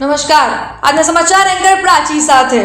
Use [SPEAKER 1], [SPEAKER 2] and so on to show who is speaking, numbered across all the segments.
[SPEAKER 1] નમસ્કાર, આજના સમાચાર એન્કર પ્રાચી સાથે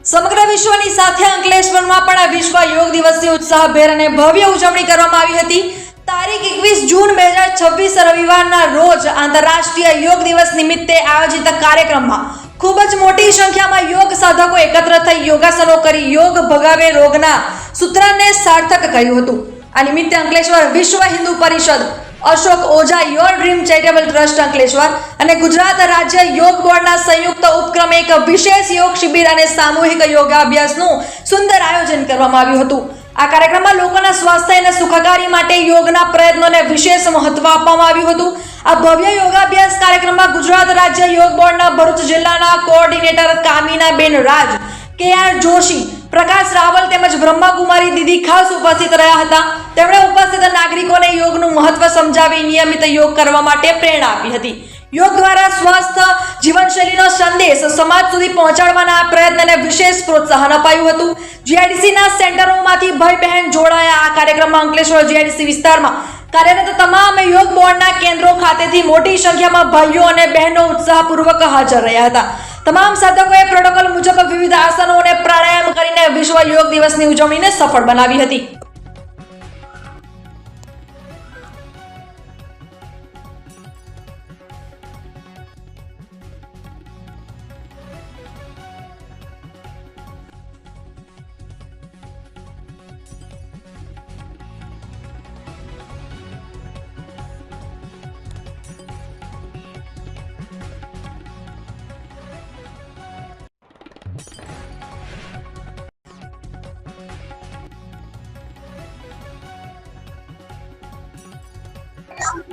[SPEAKER 1] સમગ્ર વિશ્વની સાથે અંકલેશ્વરમાં પણ વિશ્વ યોગ દિવસની ઉત્સાહભેર અને ભવ્ય ઉજવણી કરવામાં આવી હતી। તારીખ 21 જૂન 2026 રવિવારના રોજ આંતરરાષ્ટ્રીય યોગ દિવસ નિમિત્તે આયોજિત કાર્યક્રમમાં ખૂબ જ મોટી સંખ્યામાં યોગ સાધકો એકત્ર થઈ યોગાસનો કરી યોગ ભગાવે રોગના સૂત્રને સાર્થક કર્યું હતું। આ નિમિત્તે Ankleshwar Vishwa Hindu Parishad, Ashok Ojha your dream charitable trust Ankleshwar અને ગુજરાત રાજ્ય યોગ બોર્ડના સંયુક્ત ઉપક્રમે એક વિશેષ યોગ શિબિર અને સામૂહિક યોગાભ્યાસનું સુંદર આયોજન કરવામાં આવ્યું હતું। આ કાર્યક્રમમાં લોકોના સ્વાસ્થ્ય અને સુખાકારી માટે યોગના પ્રયત્નોને વિશેષ મહત્વ આપવામાં આવ્યું હતું। આ ભવ્ય યોગાભ્યાસ કાર્યક્રમમાં ગુજરાત રાજ્ય યોગ બોર્ડના ભરૂચ જિલ્લાના કોઓર્ડિનેટર કામિનાબેન રાજ, કે.આર. જોશી, પ્રકાશ રાવલ તેમજ બ્રહ્માકુમારી દીદી ખાસ ઉપસ્થિત રહ્યા હતા। તેમણે ઉપસ્થિત નાગરિકોને યોગનું મહત્વ સમજાવી નિયમિત યોગ કરવા માટે પ્રેરણા આપી હતી। યોગ દ્વારા સ્વસ્થ જીવનશૈલીનો સંદેશ સમાજ સુધી પહોંચાડવાના આ પ્રયત્નને વિશેષ પ્રોત્સાહન અપાયું હતું। જીઆઈડીસીના સેન્ટરોમાંથી ભાઈ બહેન જોડાયા। આ કાર્યક્રમમાં અંકલેશ્વર જીઆઈડીસી વિસ્તારમાં કાર્યરત તમામ યોગ બોર્ડના કેન્દ્રો ખાતેથી મોટી સંખ્યામાં ભાઈઓ અને બહેનો ઉત્સાહપૂર્વક હાજર રહ્યા હતા। તમામ સાધકોએ પ્રોટોકોલ મુજબ વિવિધ આસનો અને પ્રાણાયામ કરીને વિશ્વ યોગ દિવસની ઉજવણીને સફળ બનાવી હતી।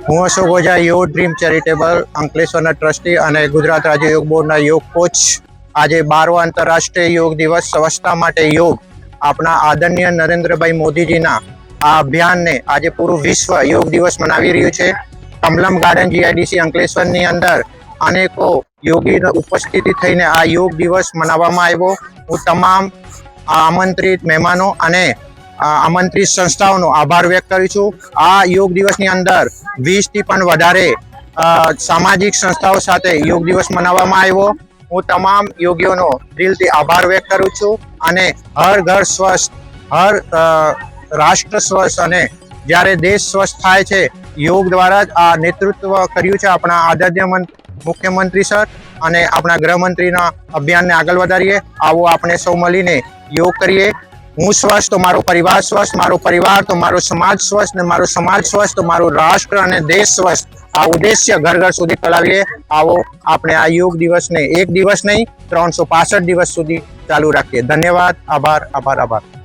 [SPEAKER 2] હું Ashok Ojha your dream charitable અંકલેશ્વરના ટ્રસ્ટી અને ગુજરાત રાજ્ય યોગ બોર્ડના યોગ કોચ। આજે 12વો આંતરરાષ્ટ્રીય યોગ દિવસ સ્વચ્છતા માટે યોગ આપણા આદરણીય નરેન્દ્રભાઈ મોદીજીના આ અભિયાનને આજે પૂરું વિશ્વ યોગ દિવસ મનાવી રહ્યું છે। કમલમ ગાર્ડન જીઆઈડીસી અંકલેશ્વરની અંદર અનેકો યોગીની ઉપસ્થિતિ થઈને આ યોગ દિવસ મનાવવામાં આવ્યો। હું તમામ આમંત્રિત મહેમાનો અને આમંત્રિત સંસ્થાઓનો આભાર વ્યક્ત કરું છું। આ યોગ દિવસની અંદર 20થી પણ વધારે સામાજિક સંસ્થાઓ સાથે યોગ દિવસ મનાવવામાં આવ્યો। હું તમામ યોગીઓનો દિલથી આભાર વ્યક્ત કરું છું અને હર ઘર સ્વસ્થ, હર રાષ્ટ્ર સ્વસ્થ અને જ્યારે દેશ સ્વસ્થ થાય છે યોગ દ્વારા જ આ નેતૃત્વ કર્યું છે આપણા આદરણીય મુખ્યમંત્રી સર અને આપણા ગૃહમંત્રીના અભિયાનને આગળ વધારીએ। આવો આપણે સૌ મળીને યોગ કરીએ। હું સ્વસ્થ તો મારો પરિવાર સ્વસ્થ, મારો પરિવાર તો મારો સમાજ સ્વસ્થ, ને મારો સમાજ સ્વસ્થ તો મારો રાષ્ટ્ર અને દેશ સ્વસ્થ। આ ઉદ્દેશ્ય ઘર ઘર સુધી ફેલાવીએ। આવો આપણે આ યોગ દિવસને એક દિવસ નહીં 365 દિવસ સુધી ચાલુ રાખીએ। ધન્યવાદ, આભાર, આભાર, આભાર।